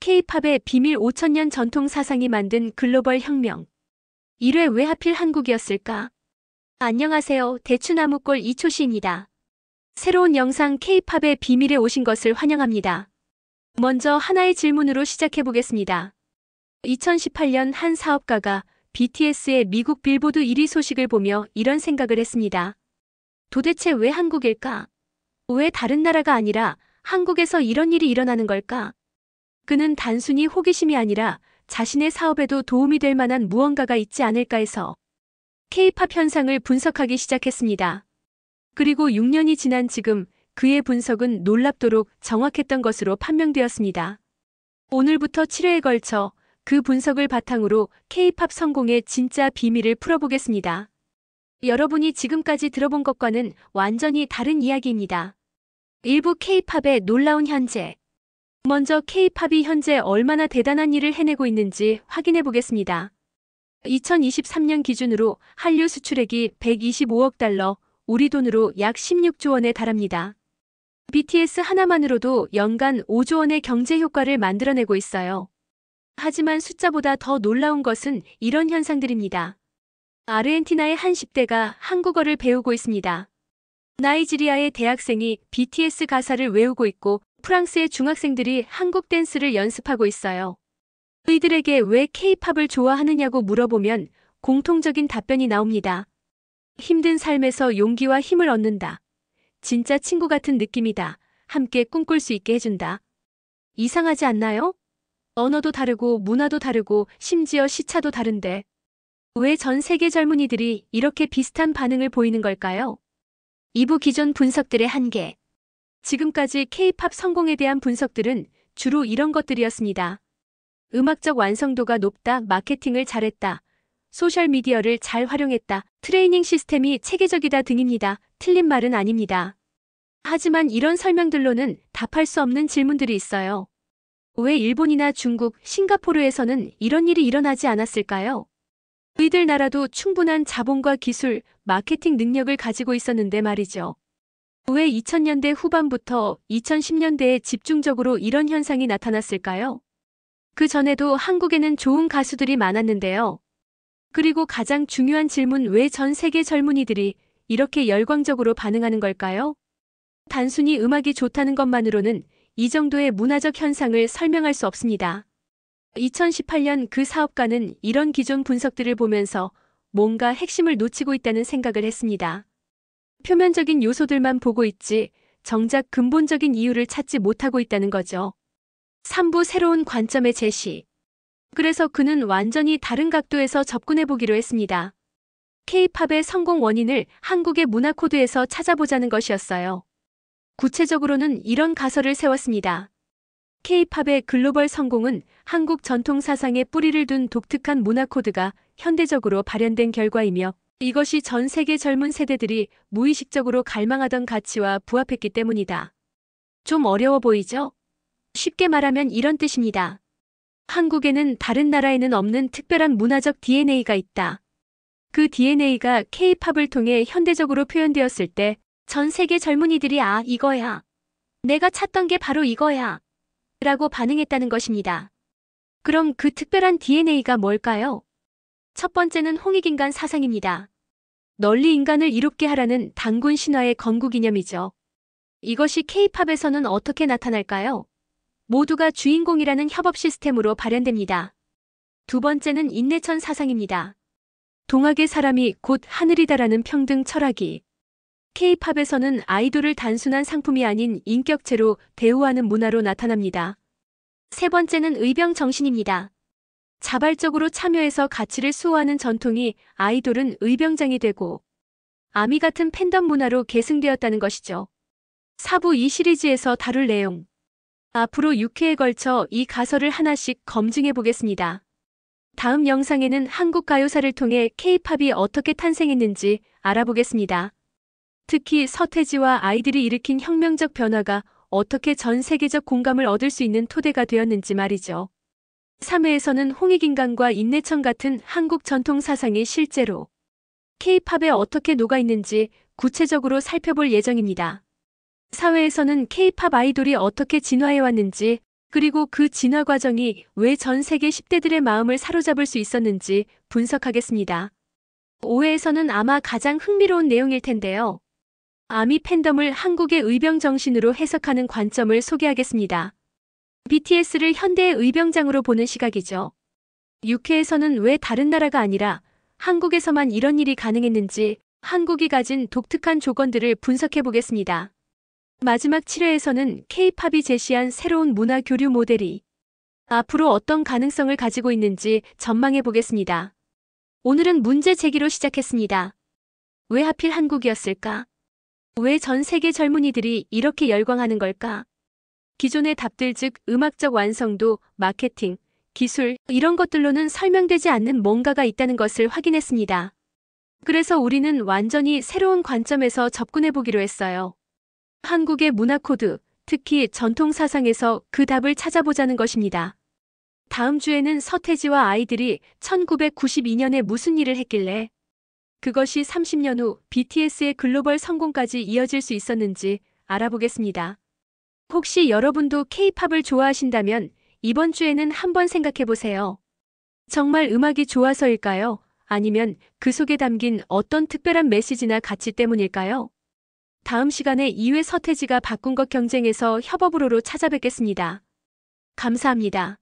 K-팝의 비밀 5000년 전통 사상이 만든 글로벌 혁명. 1회 왜 하필 한국이었을까? 안녕하세요. 대추나무골 이초시입니다. 새로운 영상 K-팝의 비밀에 오신 것을 환영합니다. 먼저 하나의 질문으로 시작해 보겠습니다. 2018년 한 사업가가 BTS의 미국 빌보드 1위 소식을 보며 이런 생각을 했습니다. 도대체 왜 한국일까? 왜 다른 나라가 아니라 한국에서 이런 일이 일어나는 걸까? 그는 단순히 호기심이 아니라 자신의 사업에도 도움이 될 만한 무언가가 있지 않을까 해서 K-팝 현상을 분석하기 시작했습니다. 그리고 6년이 지난 지금 그의 분석은 놀랍도록 정확했던 것으로 판명되었습니다. 오늘부터 7회에 걸쳐 그 분석을 바탕으로 K-팝 성공의 진짜 비밀을 풀어보겠습니다. 여러분이 지금까지 들어본 것과는 완전히 다른 이야기입니다. 일부 K-팝의 놀라운 현재. 먼저 K-팝이 현재 얼마나 대단한 일을 해내고 있는지 확인해 보겠습니다. 2023년 기준으로 한류 수출액이 125억 달러, 우리 돈으로 약 16조 원에 달합니다. BTS 하나만으로도 연간 5조 원의 경제 효과를 만들어내고 있어요. 하지만 숫자보다 더 놀라운 것은 이런 현상들입니다. 아르헨티나의 한 10대가 한국어를 배우고 있습니다. 나이지리아의 대학생이 BTS 가사를 외우고 있고 프랑스의 중학생들이 한국 댄스를 연습하고 있어요. 이들에게 왜 K-팝을 좋아하느냐고 물어보면 공통적인 답변이 나옵니다. 힘든 삶에서 용기와 힘을 얻는다. 진짜 친구 같은 느낌이다. 함께 꿈꿀 수 있게 해준다. 이상하지 않나요? 언어도 다르고 문화도 다르고 심지어 시차도 다른데 왜 전 세계 젊은이들이 이렇게 비슷한 반응을 보이는 걸까요? 2부 기존 분석들의 한계. 지금까지 K-팝 성공에 대한 분석들은 주로 이런 것들이었습니다. 음악적 완성도가 높다, 마케팅을 잘했다, 소셜미디어를 잘 활용했다, 트레이닝 시스템이 체계적이다 등입니다. 틀린 말은 아닙니다. 하지만 이런 설명들로는 답할 수 없는 질문들이 있어요. 왜 일본이나 중국, 싱가포르에서는 이런 일이 일어나지 않았을까요? 이들 나라도 충분한 자본과 기술, 마케팅 능력을 가지고 있었는데 말이죠. 왜 2000년대 후반부터 2010년대에 집중적으로 이런 현상이 나타났을까요? 그 전에도 한국에는 좋은 가수들이 많았는데요. 그리고 가장 중요한 질문, 왜 전 세계 젊은이들이 이렇게 열광적으로 반응하는 걸까요? 단순히 음악이 좋다는 것만으로는 이 정도의 문화적 현상을 설명할 수 없습니다. 2018년 그 사업가는 이런 기존 분석들을 보면서 뭔가 핵심을 놓치고 있다는 생각을 했습니다. 표면적인 요소들만 보고 있지 정작 근본적인 이유를 찾지 못하고 있다는 거죠. 3부 새로운 관점의 제시. 그래서 그는 완전히 다른 각도에서 접근해 보기로 했습니다. K-팝의 성공 원인을 한국의 문화 코드에서 찾아보자는 것이었어요. 구체적으로는 이런 가설을 세웠습니다. K-팝의 글로벌 성공은 한국 전통 사상에 뿌리를 둔 독특한 문화 코드가 현대적으로 발현된 결과이며 이것이 전 세계 젊은 세대들이 무의식적으로 갈망하던 가치와 부합했기 때문이다. 좀 어려워 보이죠? 쉽게 말하면 이런 뜻입니다. 한국에는 다른 나라에는 없는 특별한 문화적 DNA가 있다. 그 DNA가 K-팝을 통해 현대적으로 표현되었을 때 전 세계 젊은이들이 아, 이거야. 내가 찾던 게 바로 이거야. 라고 반응했다는 것입니다. 그럼 그 특별한 DNA가 뭘까요? 첫 번째는 홍익인간 사상입니다. 널리 인간을 이롭게 하라는 단군 신화의 건국 이념이죠. 이것이 K-팝에서는 어떻게 나타날까요? 모두가 주인공이라는 협업 시스템으로 발현됩니다. 두 번째는 인내천 사상입니다. 동학의 사람이 곧 하늘이다라는 평등 철학이 K-팝에서는 아이돌을 단순한 상품이 아닌 인격체로 대우하는 문화로 나타납니다. 세 번째는 의병 정신입니다. 자발적으로 참여해서 가치를 수호하는 전통이 아이돌은 의병장이 되고 아미 같은 팬덤 문화로 계승되었다는 것이죠. 4부 이 시리즈에서 다룰 내용. 앞으로 6회에 걸쳐 이 가설을 하나씩 검증해 보겠습니다. 다음 영상에는 한국 가요사를 통해 K-팝이 어떻게 탄생했는지 알아보겠습니다. 특히 서태지와 아이들이 일으킨 혁명적 변화가 어떻게 전 세계적 공감을 얻을 수 있는 토대가 되었는지 말이죠. 3회에서는 홍익인간과 인내천 같은 한국 전통 사상이 실제로 K-팝에 어떻게 녹아있는지 구체적으로 살펴볼 예정입니다. 4회에서는 K-팝 아이돌이 어떻게 진화해왔는지, 그리고 그 진화 과정이 왜 전 세계 10대들의 마음을 사로잡을 수 있었는지 분석하겠습니다. 5회에서는 아마 가장 흥미로운 내용일 텐데요. 아미 팬덤을 한국의 의병 정신으로 해석하는 관점을 소개하겠습니다. BTS를 현대의 의병장으로 보는 시각이죠. 6회에서는 왜 다른 나라가 아니라 한국에서만 이런 일이 가능했는지 한국이 가진 독특한 조건들을 분석해 보겠습니다. 마지막 7회에서는 K-팝이 제시한 새로운 문화 교류 모델이 앞으로 어떤 가능성을 가지고 있는지 전망해 보겠습니다. 오늘은 문제 제기로 시작했습니다. 왜 하필 한국이었을까? 왜 전 세계 젊은이들이 이렇게 열광하는 걸까? 기존의 답들 즉 음악적 완성도, 마케팅, 기술 이런 것들로는 설명되지 않는 뭔가가 있다는 것을 확인했습니다. 그래서 우리는 완전히 새로운 관점에서 접근해 보기로 했어요. 한국의 문화 코드, 특히 전통 사상에서 그 답을 찾아보자는 것입니다. 다음 주에는 서태지와 아이들이 1992년에 무슨 일을 했길래 그것이 30년 후 BTS의 글로벌 성공까지 이어질 수 있었는지 알아보겠습니다. 혹시 여러분도 K-팝을 좋아하신다면 이번 주에는 한번 생각해 보세요. 정말 음악이 좋아서일까요? 아니면 그 속에 담긴 어떤 특별한 메시지나 가치 때문일까요? 다음 시간에 2회 서태지가 바꾼 것 경쟁에서 협업으로로 찾아뵙겠습니다. 감사합니다.